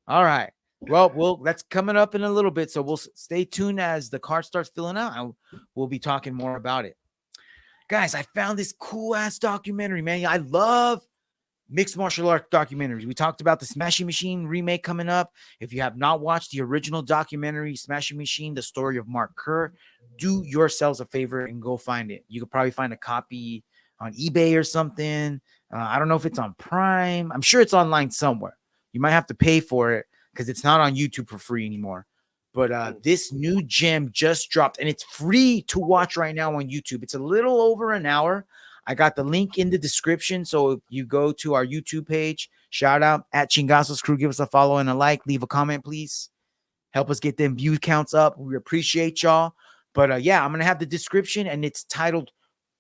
All right. Well, that's coming up in a little bit, so we'll stay tuned as the card starts filling out. We'll be talking more about it. Guys, I found this cool ass documentary, man. I love mixed martial arts documentaries. We talked about the Smashing Machine remake coming up. If you have not watched the original documentary, Smashing Machine, the story of Mark Kerr, do yourselves a favor and go find it. You could probably find a copy on eBay or something. I don't know if it's on Prime. I'm sure it's online somewhere. You might have to pay for it because it's not on YouTube for free anymore. But this new gem just dropped, and it's free to watch right now on YouTube. It's a little over an hour. I got the link in the description. So if you go to our YouTube page, shout out at Chingasos Crew, give us a follow and a like, leave a comment, please. Help us get them view counts up. We appreciate y'all. But yeah, I'm going to have the description, and it's titled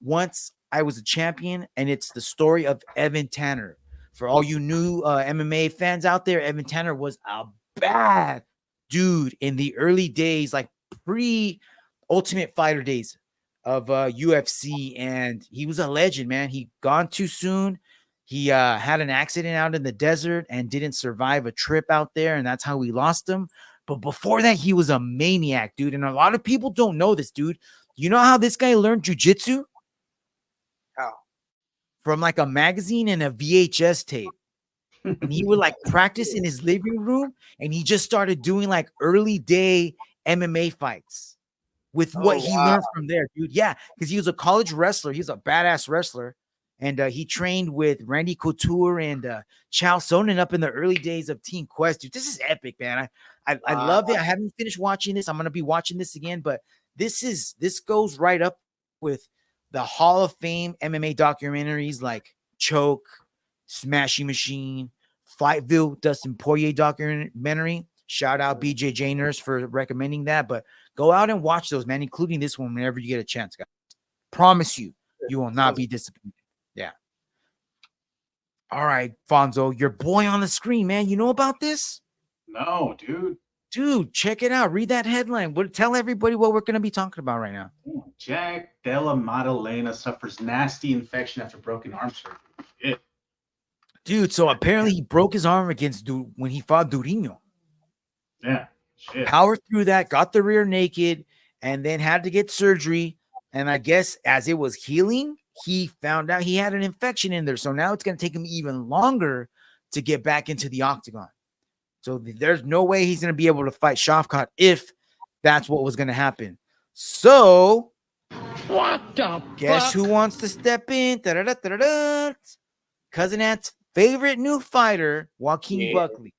Once I Was a Champion, and it's the story of Evan Tanner. For all you new MMA fans out there, Evan Tanner was a bad dude in the early days, like pre-Ultimate Fighter days of UFC, and he was a legend, man. He gone too soon. He had an accident out in the desert and didn't survive a trip out there, and that's how we lost him. But before that, he was a maniac, dude. And a lot of people don't know this, dude. You know how this guy learned jiu-jitsu? How? From like a magazine and a VHS tape. And he would like practice in his living room, and he just started doing like early day MMA fights with what he learned from there, dude. Yeah, because he was a college wrestler. He's a badass wrestler. And he trained with Randy Couture and Chael Sonnen up in the early days of Team Quest, dude. This is epic, man. I love it. I haven't finished watching this. I'm gonna be watching this again, but this goes right up with the Hall of Fame MMA documentaries like Choke, Smashing Machine, Fightville, Dustin Poirier documentary. Shout out BJJ Nurse for recommending that. But go out and watch those, man, including this one whenever you get a chance, guys. Promise you, you will not be disappointed. Yeah. All right, Fonzo, your boy on the screen, man. You know about this? No, dude. Dude, check it out. Read that headline. Tell everybody what we're going to be talking about right now. Jack Della Maddalena suffers nasty infection after broken arm surgery. Shit. Dude, so apparently he broke his arm when he fought Durinho. Yeah. Shit. Powered through that, got the rear naked, and then had to get surgery. And I guess as it was healing, he found out he had an infection in there. So now it's going to take him even longer to get back into the octagon. So there's no way he's going to be able to fight Shavkat if that's what was going to happen. So guess who wants to step in? Cousin Ant's favorite new fighter, Joaquin Buckley.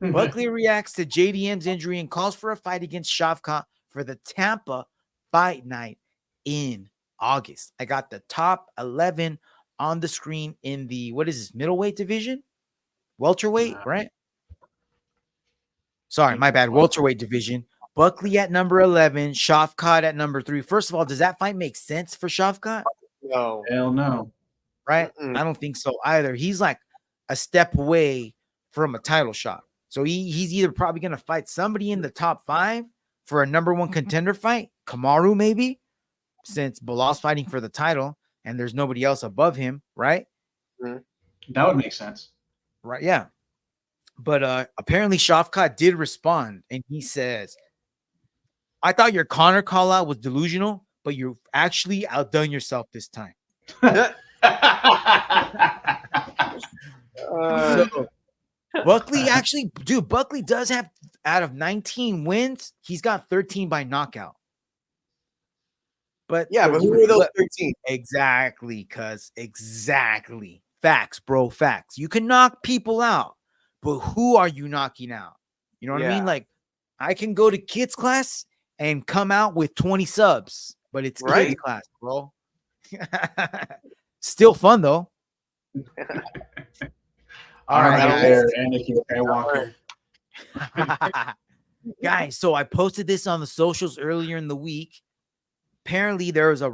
Buckley reacts to JDM's injury and calls for a fight against Shavkat for the Tampa fight night in August. I got the top 11 on the screen in the, what is this, middleweight division? Welterweight, right? Sorry, my bad. Welterweight division. Buckley at number 11, Shavkat at number 3. First of all, does that fight make sense for Shavkat? No. Hell no. Right? I don't think so either. He's like a step away from a title shot. So he's either probably going to fight somebody in the top 5 for a number 1 contender fight, Kamaru maybe, since Bilal's fighting for the title and there's nobody else above him, right? That would make sense. Right, yeah. But apparently Shavkat did respond, and he says, I thought your Connor call out was delusional, but you've actually outdone yourself this time. So, Buckley actually, dude, Buckley does have, out of 19 wins, he's got 13 by knockout. But yeah, but who are those 13? Exactly, cuz exactly. Facts, bro, facts. You can knock people out, but who are you knocking out? You know what I mean? Like, I can go to kids class and come out with 20 subs, but it's kids class, bro. Still fun though. All right, guys. So I posted this on the socials earlier in the week. Apparently, there was a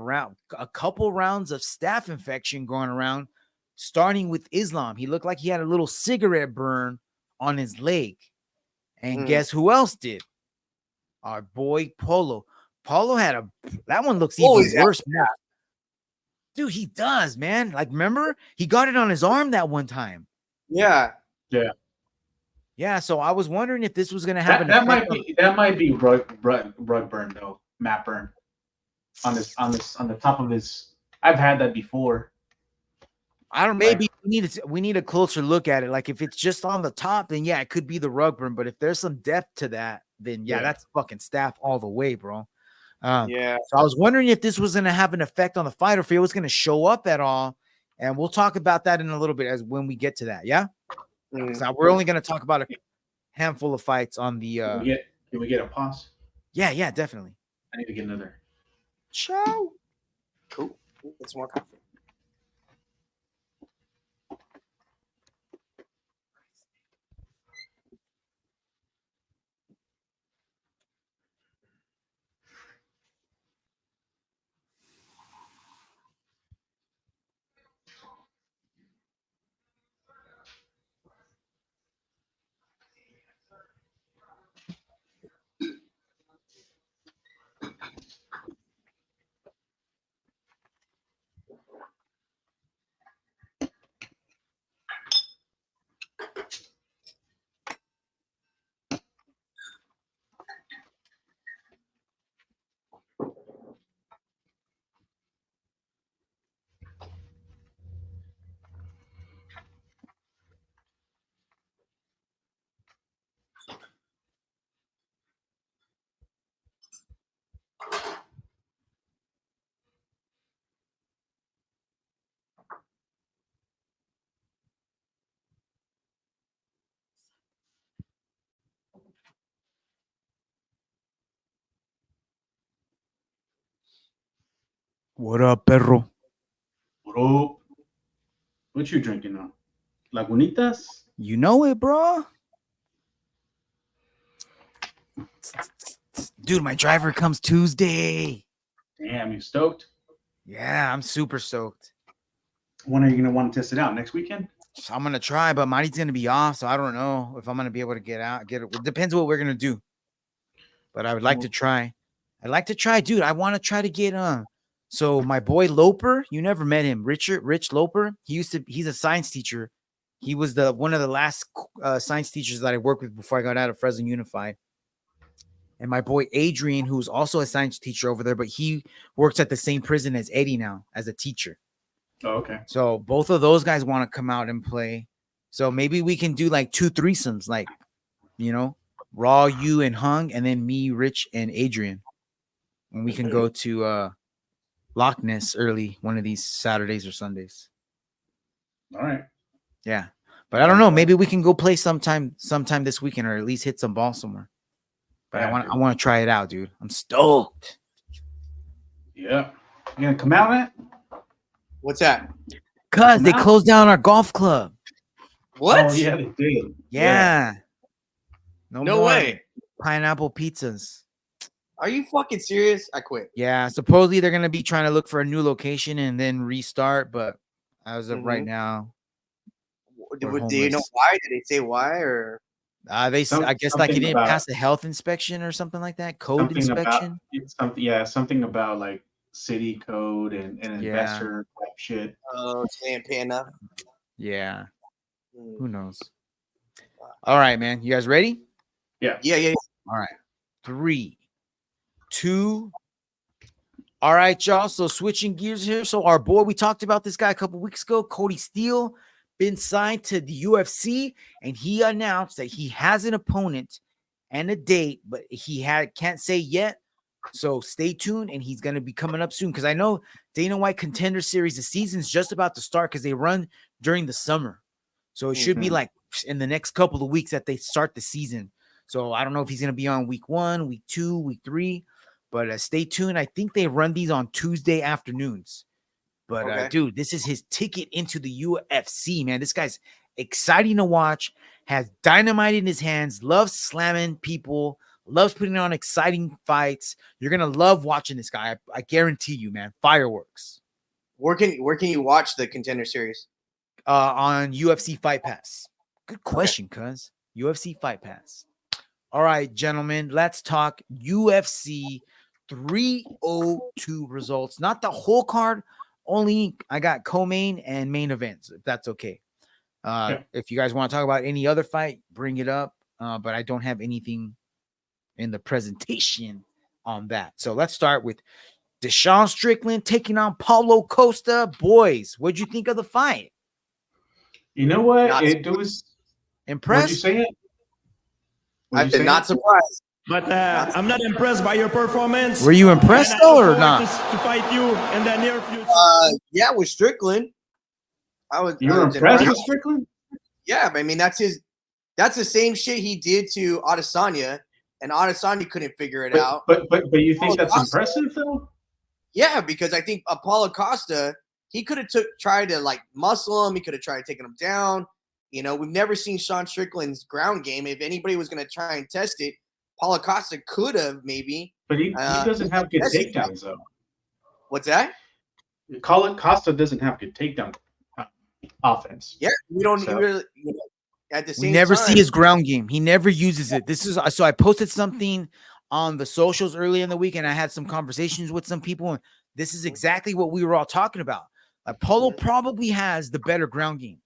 couple rounds of staph infection going around, starting with Islam. He looked like he had a little cigarette burn on his leg. And guess who else did? Our boy Polo. Polo had that one looks even worse, man. Dude, he does, man. Like, remember? He got it on his arm that one time. Yeah. Yeah, so I was wondering if this was going to happen. That might be rug burn, though. Mat burn. On the top of his. I've had that before. I don't. Maybe we need a closer look at it. Like if it's just on the top, then yeah, it could be the rug burn. But if there's some depth to that, then yeah, that's fucking staph all the way, bro. So I was wondering if this was going to have an effect on the fight, or if it was going to show up at all. And we'll talk about that in a little bit as when we get to that. Yeah, we're only going to talk about a handful of fights on the Can we get a pause? Yeah, definitely. I need to get another. Ciao. Cool. Get some more coffee. What up, perro? Bro, what you drinking now? Lagunitas? You know it, bro. Dude, my driver comes Tuesday. Damn, you stoked? Yeah, I'm super stoked. When are you gonna want to test it out? Next weekend? So I'm gonna try, but Marty's gonna be off, so I don't know if I'm gonna be able to get out. It depends what we're gonna do. But I would like to try. I'd like to try, dude. I want to try to get So my boy Loper, you never met him, Rich Loper. He's a science teacher. He was one of the last science teachers that I worked with before I got out of Fresno Unified. And my boy Adrian, who's also a science teacher over there, but he works at the same prison as Eddie now as a teacher. Oh, okay. So both of those guys want to come out and play. So maybe we can do like 2 threesomes, like, you know, Raw, you and Hung, and then me, Rich, and Adrian. And we can go to Loch Ness early one of these Saturdays or Sundays. All right. Yeah. But I don't know. Maybe we can go play sometime this weekend, or at least hit some balls somewhere. But I want to try it out, dude. I'm stoked. Yeah. You gonna come out, man? What's that? Cuz they closed down our golf club. What? Oh, yeah, they did. Yeah. No more way. Pineapple pizzas. Are you fucking serious? I quit. Yeah. Supposedly they're going to be trying to look for a new location and then restart. But as of right now, Do you know why? Did they say why? Or I guess like it didn't pass the health inspection or something like that. Code inspection. Something about like city code and investor type shit. Oh, they ain't paying enough. Yeah. Who knows? All right, man. You guys ready? Yeah. All right. 3, 2. All right, y'all. So switching gears here. So our boy, we talked about this guy a couple weeks ago, Kody Steele, been signed to the UFC, and he announced that he has an opponent and a date, but he can't say yet. So stay tuned, and he's going to be coming up soon, because I know Dana White Contender Series, the season's just about to start because they run during the summer. So it should be like in the next couple of weeks that they start the season. So I don't know if he's going to be on week 1, week 2, week 3, but stay tuned. I think they run these on Tuesday afternoons. But dude, this is his ticket into the UFC, man. This guy's exciting to watch, has dynamite in his hands, loves slamming people, loves putting on exciting fights. You're going to love watching this guy. I guarantee you, man. Fireworks. Where can you watch the Contender Series? On UFC Fight Pass. Good question, cuz. UFC Fight Pass. All right, gentlemen, let's talk UFC 302 results. Not the whole card, only I got co-main and main events, if that's okay. If you guys want to talk about any other fight, bring it up. But I don't have anything in the presentation on that. So let's start with Deshaun Strickland taking on Paulo Costa. Boys, what'd you think of the fight? You know what? It was impressed. What'd you say it? I did not surprised. But I'm not impressed by your performance. Were you impressed though, or not? To fight you in the near future. Yeah, with Strickland. You were impressed with Strickland? Yeah, I mean that's the same shit he did to Adesanya and Adesanya couldn't figure it out. But you think Paulo that's Costa- impressive though? Yeah, because I think Paulo Costa, he could have tried to like muscle him. He could have tried taking him down. You know, we've never seen Sean Strickland's ground game. If anybody was going to try and test it, Paulo Costa could have maybe. But he doesn't have good takedowns though. What's that? Costa doesn't have good takedown offense. Yeah, we don't really. You know, at the same We never time, see his ground game. He never uses it. This is so I posted something on the socials early in the week, and I had some conversations with some people, and this is exactly what we were all talking about. Like Paulo probably has the better ground game.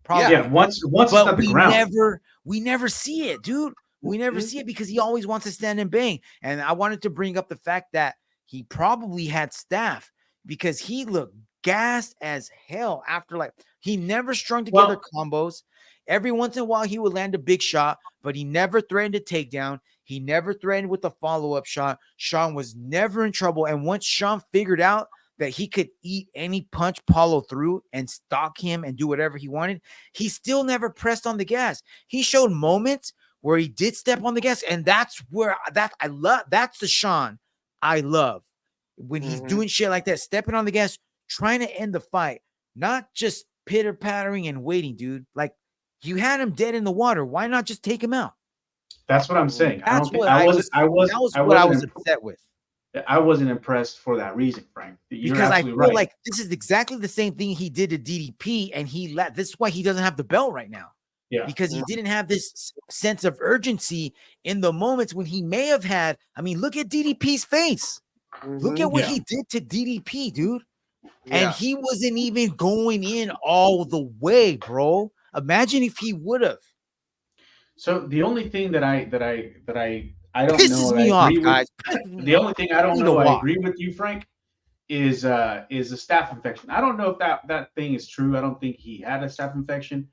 Probably. Yeah, once it's But at the ground. we never see it, dude. We never see it because he always wants to stand and bang. And I wanted to bring up the fact that he probably had staff because he looked gassed as hell after he never strung together combos. Every once in a while he would land a big shot, but he never threatened a takedown. He never threatened with a follow-up shot. Sean was never in trouble. And once Sean figured out that he could eat any punch Paulo threw and stalk him and do whatever he wanted, he still never pressed on the gas. He showed moments where he did step on the gas, and that's the Sean I love. When he's doing shit like that, stepping on the gas, trying to end the fight, not just pitter-pattering and waiting, dude. Like, you had him dead in the water. Why not just take him out? That's what I'm saying. That's what I was upset with. I wasn't impressed for that reason, Frank. You're because I absolutely feel right. like this is exactly the same thing he did to DDP, and this is why he doesn't have the belt right now. Yeah. Because he didn't have this sense of urgency in the moments when he may have had. I mean, look at DDP's face. Look at what he did to DDP, dude. And he wasn't even going in all the way, bro. Imagine if he would have. So the only thing that I don't Pisses know, me off, guys. The only thing I don't know, I agree with you, Frank, is a staph infection. I don't know if that thing is true. I don't think he had a staph infection.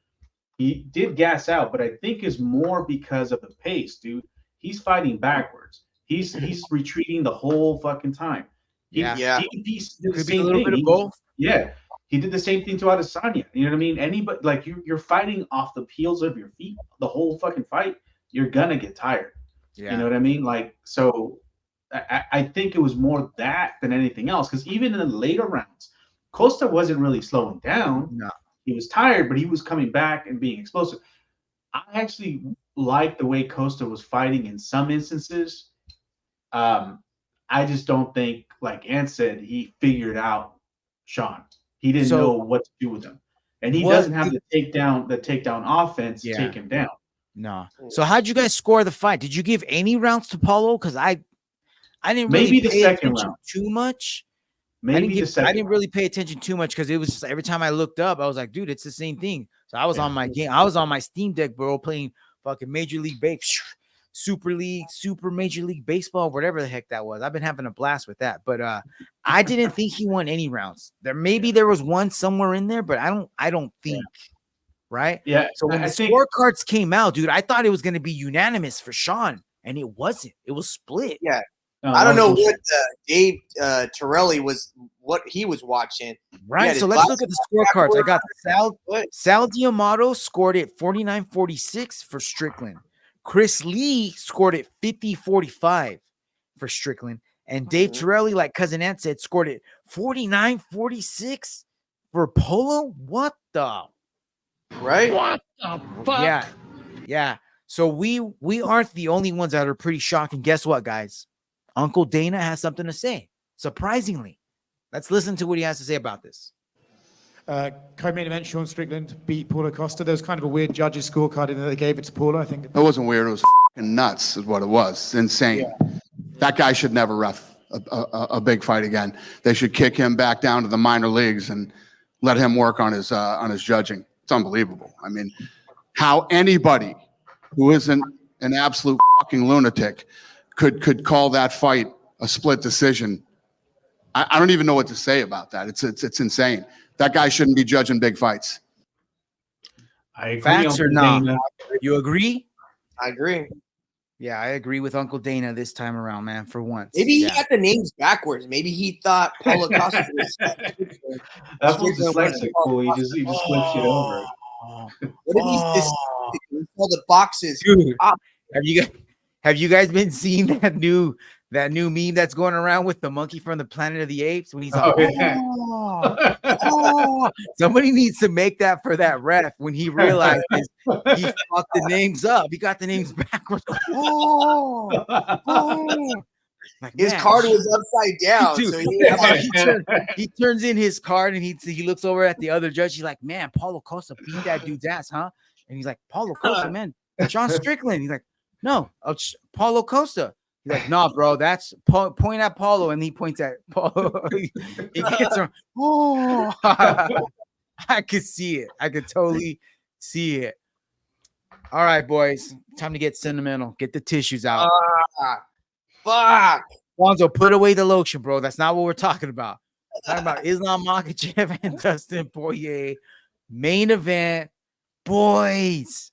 He did gas out, but I think is more because of the pace, dude. He's fighting backwards. He's retreating the whole fucking time. He did the same thing. He did the same thing to Adesanya. You know what I mean? Anybody, like, you're fighting off the heels of your feet the whole fucking fight. You're gonna get tired. Yeah. You know what I mean? Like, so I think it was more that than anything else. Because even in the later rounds, Costa wasn't really slowing down. No. He was tired, but he was coming back and being explosive. I actually like the way Costa was fighting in some instances. I just don't think, like Ant said, he figured out Sean. He didn't know what to do with him. And he doesn't have the takedown offense to take him down. No. So how'd you guys score the fight? Did you give any rounds to Paulo? Because I didn't really pay attention too much. I didn't really pay attention too much because it was just every time I looked up, I was like, dude, it's the same thing. So I was on my game. I was on my Steam Deck, bro, playing fucking Major League Baseball, Super League, Super Major League Baseball, whatever the heck that was. I've been having a blast with that. But I didn't think he won any rounds. There was one somewhere in there, but I don't think. Right? Yeah. So when the scorecards came out, dude, I thought it was going to be unanimous for Sean, and it wasn't. It was split. Yeah. I don't know what Dave Torelli what he was watching. Right. So let's look at the scorecards. I got Sal D'Amato scored it 49-46 for Strickland. Chris Lee scored it 50-45 for Strickland. And Dave Torelli, like Cousin Ant said, scored it 49-46 for Polo. What the? Right? What the fuck? Yeah. So we aren't the only ones that are pretty shocked. And guess what, guys? Uncle Dana has something to say. Surprisingly. Let's listen to what he has to say about this. Co-main event, Sean Strickland beat Paulo Costa. There was kind of a weird judges scorecard in that they gave it to Paulo. I think it wasn't weird. It was fucking nuts, is what it was. It's insane. Yeah. That guy should never ref a big fight again. They should kick him back down to the minor leagues and let him work on his judging. It's unbelievable. I mean, how anybody who isn't an absolute fucking lunatic could call that fight a split decision. I don't even know what to say about that. It's insane. That guy shouldn't be judging big fights. I agree. Facts or not? You agree? I agree. Yeah, I agree with Uncle Dana this time around, man, for once. Maybe he got the names backwards. Maybe he thought Paulo Costa was that's what's dyslexic. Cool. He just flips it over. What if he's all the boxes? Dude, have Have you guys been seeing that new meme that's going around with the monkey from the Planet of the Apes when he's like, oh, somebody needs to make that for that ref when he realizes he fucked the names up. He got the names backwards. Like, His man, card was upside down. dude, So he turns in his card and he looks over at the other judge. He's like, man, Paulo Costa beat that dude's ass, huh? And he's like, Paulo Costa, man, John Strickland. He's like, no, Paulo Costa. He's like, no, bro, that's point at Paulo, and he points at Paulo. he gets him. Oh, I could see it. I could totally see it. All right, boys, time to get sentimental. Get the tissues out. Fuck. Fonzo, put away the lotion, bro. That's not what we're talking about. We're talking about Islam Makhachev and Dustin Poirier. Main event, boys.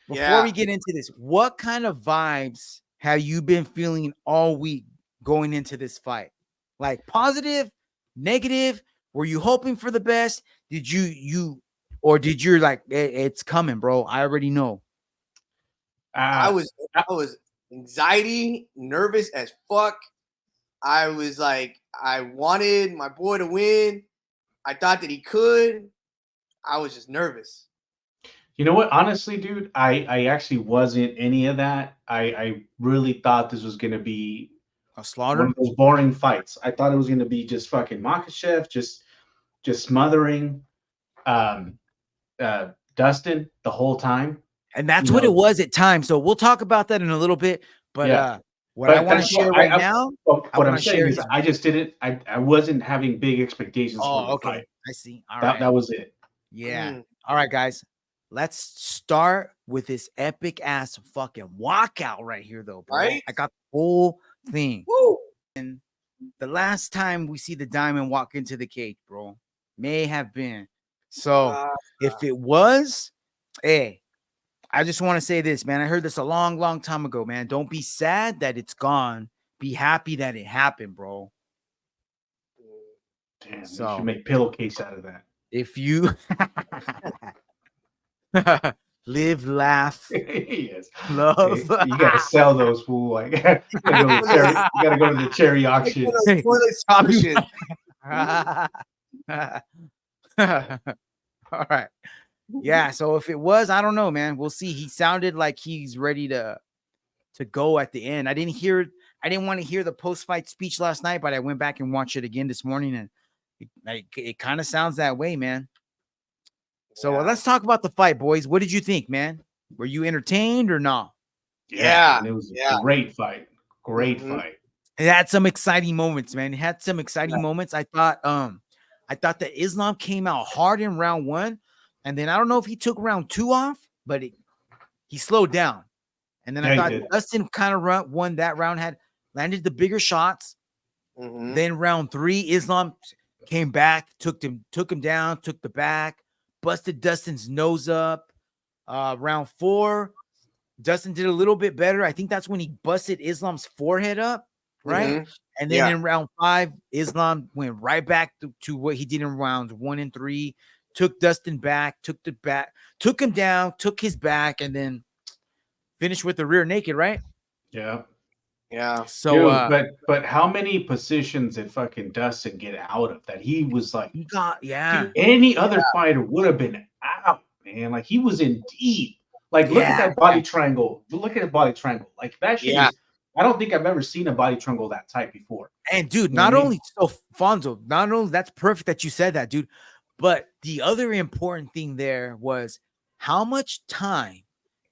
Before we get into this, what kind of vibes have you been feeling all week going into this fight? Like positive, negative? Were you hoping for the best? Did you like it's coming, bro? I already know. I was anxiety, nervous as fuck. I was like, I wanted my boy to win. I thought that he could. I was just nervous. You know what? Honestly, dude, I actually wasn't any of that. I really thought this was gonna be a slaughter, one of those boring fights. I thought it was gonna be just fucking Makhachev, just smothering Dustin the whole time. And that's what it was at times. So we'll talk about that in a little bit. But I want to share right now. What I'm saying is I just didn't. I wasn't having big expectations for the fight. I see. All right. That was it. Yeah. All right, guys. Let's start with this epic ass fucking walkout right here, though, bro. Right? I got the whole thing. Woo. And the last time we see the diamond walk into the cage, bro, may have been. So if it was, hey, I just want to say this, man. I heard this a long, long time ago, man. Don't be sad that it's gone. Be happy that it happened, bro. Damn, so you should make pillowcase out of that. If you live, laugh, yes, love. You gotta sell those, fool. Like you gotta go to the cherry auction. All right. Yeah, so if it was, I don't know, man. We'll see. He sounded like he's ready to go at the end. I didn't want to hear the post-fight speech last night, but I went back and watched it again this morning, and it kind of sounds that way, man. So let's talk about the fight, boys. What did you think, man? Were you entertained or not? Yeah, it was a great fight. Great fight. It had some exciting moments, man. It had some exciting moments. I thought that Islam came out hard in round 1. And then I don't know if he took round 2 off, but he slowed down. And then I thought Dustin kind of won that round, had landed the bigger shots. Then round 3, Islam came back, took him down, took the back, busted Dustin's nose up. Round 4, Dustin did a little bit better. I think that's when he busted Islam's forehead up, right? And then in round 5, Islam went right back to what he did in rounds 1 and 3. Took Dustin back, took him down, took his back, and then finished with the rear naked, right? Yeah. So, dude, but how many positions did fucking Dustin get out of that? He was like, he got dude, any other fighter would have been out, man. Like he was in deep. Like look at that body triangle. Look at the body triangle. Like that shit. I don't think I've ever seen a body triangle that tight before. And dude, Fonzo, not only that's perfect that you said that, dude. But the other important thing there was how much time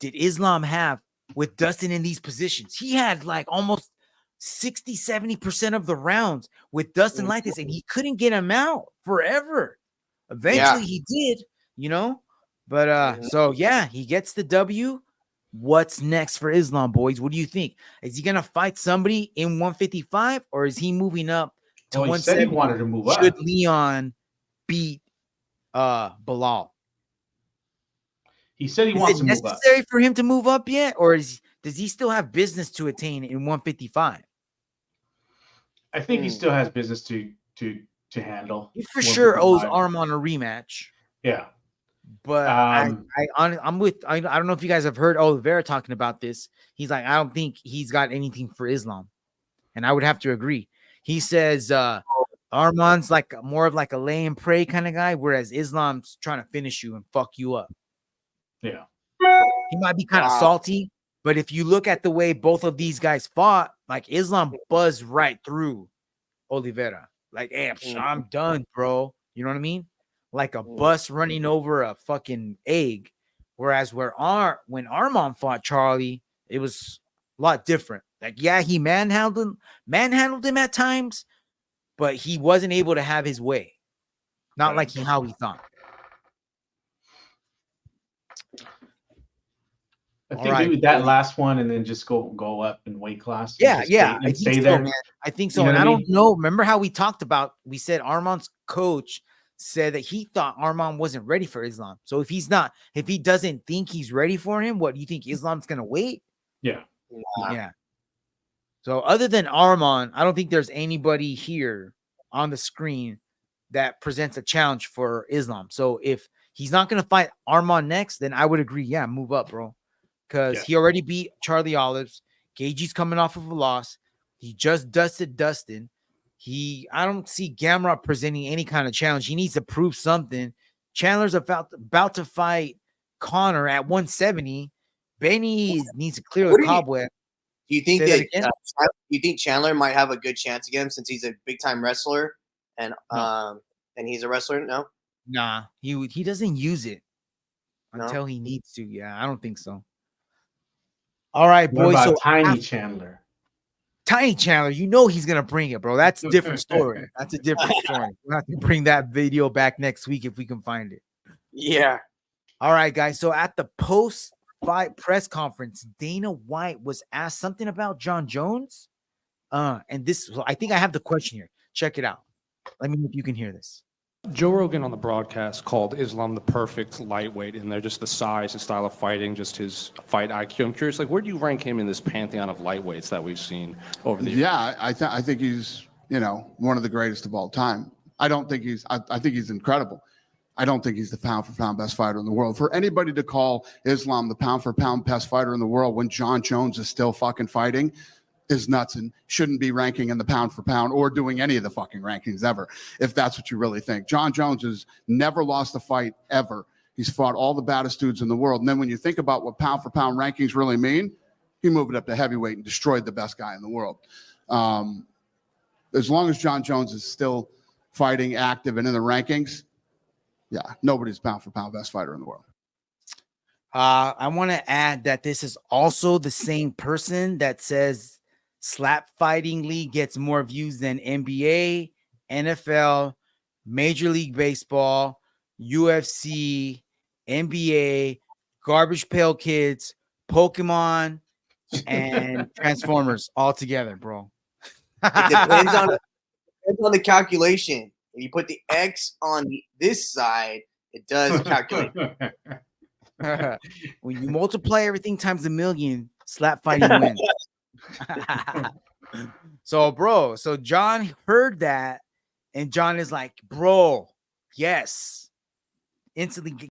did Islam have with Dustin in these positions? He had like almost 60-70% of the rounds with Dustin like this, and he couldn't get him out forever. Eventually he did, But so he gets the W. What's next for Islam, boys? What do you think? Is he gonna fight somebody in 155 or is he moving up to 170? He said he wanted to move up. Should Leon beat Bilal? He said he wants to move up. Is it necessary for him to move up yet, or does he still have business to attain in 155? I think he still has business to handle. He for sure owes Arman a rematch. Yeah. But I'm with. I don't know if you guys have heard Oliveira talking about this. He's like, I don't think he's got anything for Islam, and I would have to agree. He says Arman's like more of like a lay and pray kind of guy, whereas Islam's trying to finish you and fuck you up. Yeah, he might be kind of salty, but if you look at the way both of these guys fought, like Islam buzzed right through Oliveira. Like, hey, I'm done, bro. You know what I mean? Like a bus running over a fucking egg. Whereas when Arman fought Charlie, it was a lot different. Like, yeah, he manhandled him at times, but he wasn't able to have his way. Not like how he thought. I think maybe that last one and then just go up in weight class. Yeah. Stay there. Man. I think so. And I don't know. Remember how we said Arman's coach said that he thought Arman wasn't ready for Islam. So if he doesn't think he's ready for him, what do you think Islam's gonna wait? Yeah. So other than Arman, I don't think there's anybody here on the screen that presents a challenge for Islam. So if he's not gonna fight Arman next, then I would agree. Yeah, move up, bro. Because he already beat Charlie Olives. Gaethje's coming off of a loss. He just dusted Dustin. I don't see Gamrot presenting any kind of challenge. He needs to prove something. Chandler's about to fight Connor at 170. Benny needs to clear the cobweb. Do you think you think Chandler might have a good chance against him since he's a big time wrestler and he's a wrestler? No, nah, he doesn't use it until he needs to. Yeah, I don't think so. All right, boys. So Tiny Chandler. Tiny Chandler, you know he's gonna bring it, bro. That's a different story. That's a different story. We'll have to bring that video back next week if we can find it. Yeah. All right, guys. So at the post-fight press conference, Dana White was asked something about Jon Jones. And this, I think I have the question here. Check it out. Let me know if you can hear this. Joe Rogan on the broadcast called Islam the perfect lightweight, and they're just the size, his style of fighting, just his fight IQ. I'm curious, like, where do you rank him in this pantheon of lightweights that we've seen over the years? Yeah, I think he's, one of the greatest of all time. I think he's incredible. I don't think he's the pound for pound best fighter in the world. For anybody to call Islam the pound for pound best fighter in the world when Jon Jones is still fucking fighting is nuts and shouldn't be ranking in the pound for pound or doing any of the fucking rankings ever, if that's what you really think. Jon Jones has never lost a fight ever. He's fought all the baddest dudes in the world. And then when you think about what pound for pound rankings really mean, he moved it up to heavyweight and destroyed the best guy in the world. As long as Jon Jones is still fighting, active, and in the rankings, nobody's pound for pound best fighter in the world. I want to add that this is also the same person that says slap fighting league gets more views than NBA, NFL, Major League Baseball, UFC, NBA, Garbage Pail Kids, Pokemon, and Transformers all together, bro. It depends on the calculation. If you put the X on this side, it does calculate. When you multiply everything times 1,000,000, slap fighting wins. So John heard that, and John is like, bro, yes. Instantly